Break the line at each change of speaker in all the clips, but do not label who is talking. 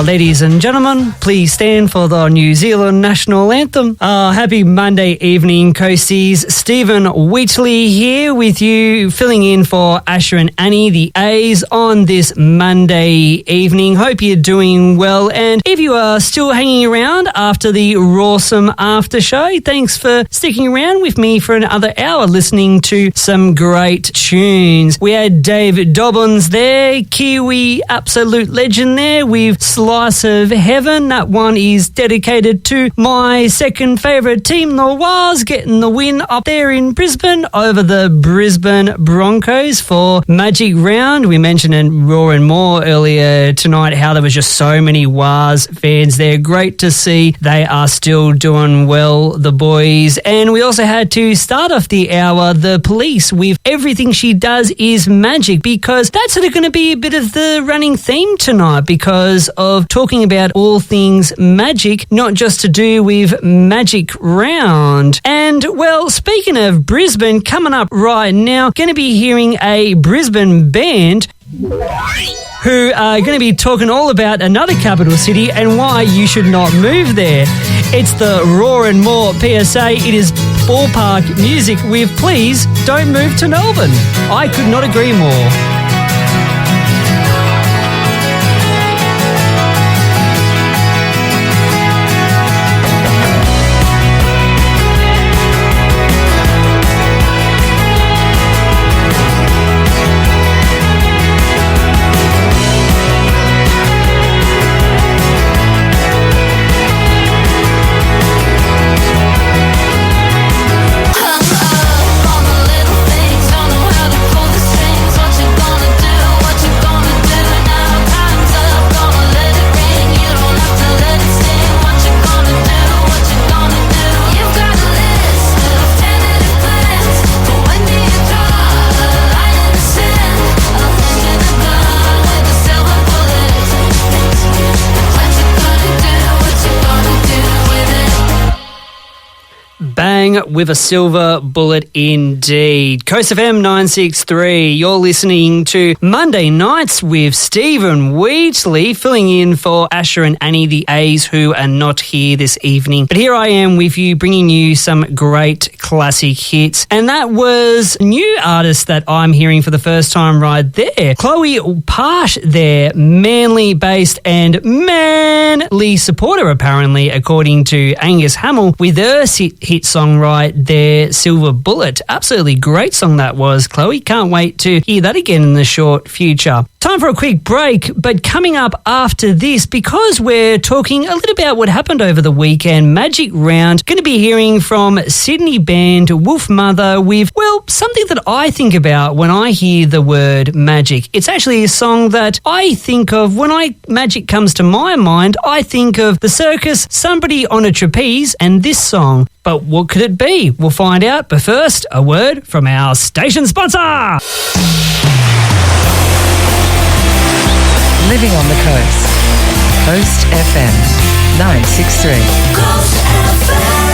ladies and gentlemen, please stand for the New Zealand National Anthem. Happy Monday evening, Coasties. Stephen Wheatley here with you, filling in for Asher and Annie, the A's, on this Monday evening. Hope you're doing well, and if you are still hanging around after the Rawsome after show, thanks for sticking around with me for another hour listening to some great tunes. We had Dave Dobbins there, Kiwi absolute legend there with Slice of Heaven. That one is dedicated to my second favourite team, the Wars, getting the win up there in Brisbane over the Brisbane Broncos for Magic Round. We mentioned in Raw and More earlier tonight how there was just so many Wars fans there. Great to see they are still doing well, the boys. And we also had to start off the hour, the Police, with Everything She Does Is Magic, because that's sort of going to be a bit of the running theme tonight because of talking about all things magic, not just to do with Magic Round. And, well, speaking of Brisbane, coming up right now, going to be hearing a Brisbane band who are going to be talking all about another capital city and why you should not move there. It's the Raw and More PSA. It is ballpark music with Please Don't Move to Melbourne. I could not agree more. With a silver bullet indeed. Coast FM 963, you're listening to Monday Nights with Stephen Wheatley, filling in for Asher and Annie, the A's, who are not here this evening. But here I am with you, bringing you some great classic hits. And that was new artist that I'm hearing for the first time right there. Chloe Parsh there, Manly-based and Manly supporter, apparently, according to Angus Hamill, with her hit song right there, Silver Bullet. Absolutely great song that was, Chloe. Can't wait to hear that again in the short future. Time for a quick break, but coming up after this, because we're talking a little about what happened over the weekend, Magic Round, going to be hearing from Sydney band Wolf Mother with, well, something that I think about when I hear the word magic. It's actually a song that I think of when magic comes to my mind. I think of the circus, somebody on a trapeze, and this song. But what could it be? We'll find out. But first, a word from our station sponsor.
Living on the coast. Coast FM 963. Coast FM.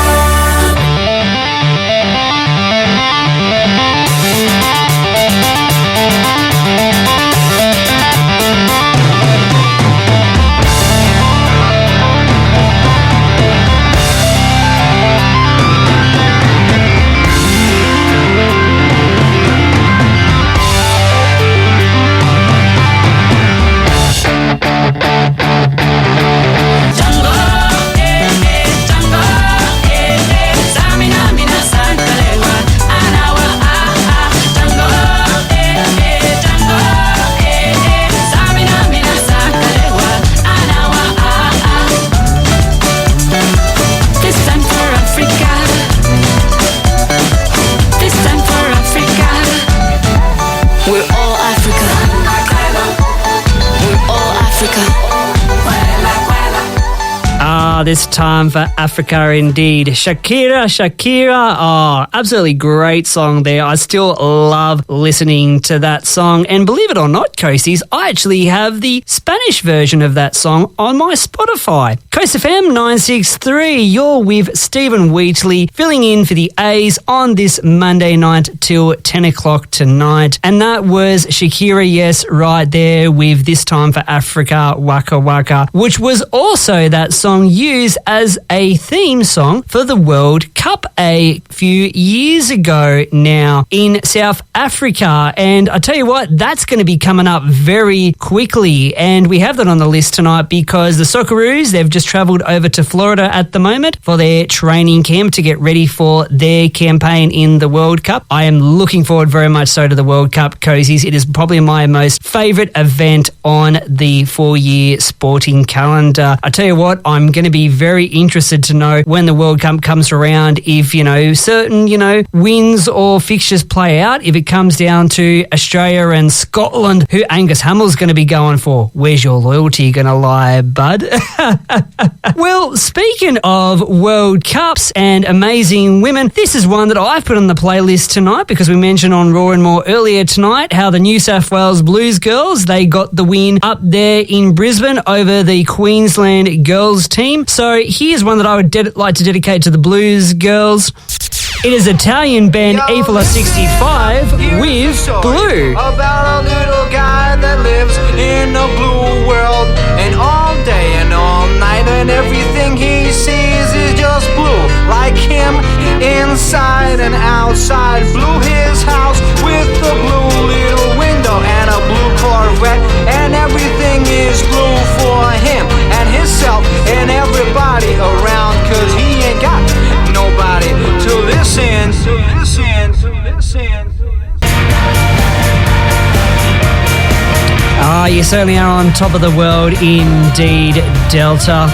Jungle,
this time for Africa indeed. Shakira. Oh, absolutely great song there. I still love listening to that song. And believe it or not, Coasties, I actually have the Spanish version of that song on my Spotify. Coast FM 963, you're with Stephen Wheatley, filling in for the A's on this Monday night till 10 o'clock tonight. And that was Shakira, yes, right there with This Time for Africa, Waka Waka, which was also that song used as a theme song for the World Cup a few years ago now in South Africa. And I tell you what, that's going to be coming up very quickly. And we have that on the list tonight because the Socceroos, they've just travelled over to Florida at the moment for their training camp to get ready for their campaign in the World Cup. I am looking forward very much so to the World Cup, Cozies. It is probably my most favourite event on the 4-year sporting calendar. I tell you what, I'm going to be very interested to know when the World Cup comes around if, certain, wins or fixtures play out. If it comes down to Australia and Scotland, who Angus Hamill's going to be going for. Where's your loyalty going to lie, bud? Well, speaking of World Cups and amazing women, this is one that I've put on the playlist tonight because we mentioned on Raw and More earlier tonight how the New South Wales Blues girls, they got the win up there in Brisbane over the Queensland girls team. So here's one that I would like to dedicate to the Blues girls. It is Italian band Eiffel 65 with Blue.
About a little guy that lives in a blue world, and all day and all night, and everything he sees is just blue. Like him, inside and outside. Blue his house with a blue little window and a blue Corvette, and everything is blue for him and himself and everybody around, 'cause he ain't got nobody to listen, to listen, to listen.
Ah, you certainly are on top of the world indeed, Delta.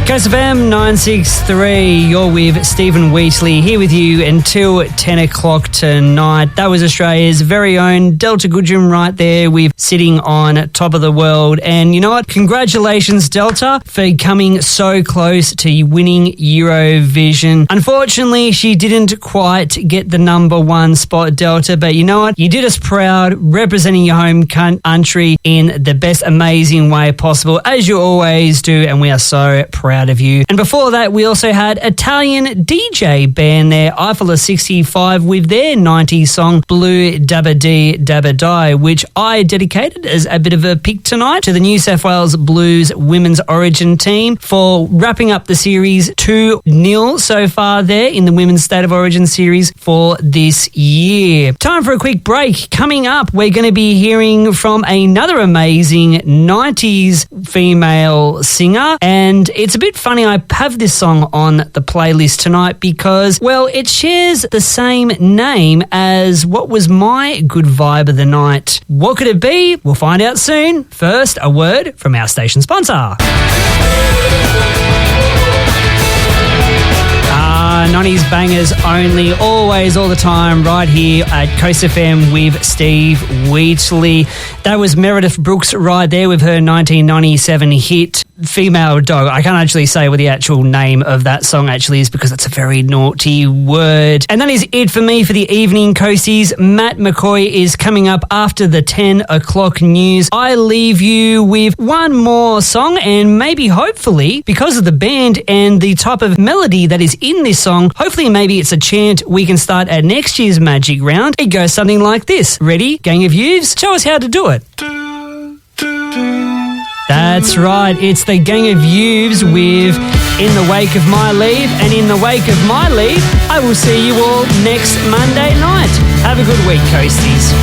Coast FM 963, you're with Stephen Wheatley here with you until 10 o'clock tonight. That was Australia's very own Delta Goodrum right there with Sitting on Top of the World. And you know what? Congratulations, Delta, for coming so close to winning Eurovision. Unfortunately, she didn't quite get the number 1 spot, Delta, but you know what? You did us proud representing your home country in the best amazing way possible, as you always do, and we are so proud of you. And before that, we also had Italian DJ band there, Eiffel 65, with their 90s song Blue Dabba Dee Dabba Die, which I dedicated as a bit of a pick tonight to the New South Wales Blues Women's Origin team for wrapping up the series 2-0 so far there in the Women's State of Origin series for this year. Time for a quick break. Coming up, we're going to be hearing from another amazing 90s female singer, and it's a bit funny I have this song on the playlist tonight because, well, it shares the same name as what was my good vibe of the night. What could it be? We'll find out soon. First, a word from our station sponsor. 90s bangers only, always, all the time, right here at Coast FM with Steve Wheatley. That was Meredith Brooks right there with her 1997 hit, Female Dog. I can't actually say what the actual name of that song actually is because it's a very naughty word. And that is it for me for the evening, Coasties. Matt McCoy is coming up after the 10 o'clock news. I leave you with one more song, and maybe, hopefully, because of the band and the type of melody that is in this song, hopefully maybe it's a chant we can start at next year's Magic Round. It goes something like this. Ready, gang of youths? Show us how to do it. That's right, it's the Gang of Youths with In the Wake of My Leave, and in the wake of my leave, I will see you all next Monday night. Have a good week, Coasties.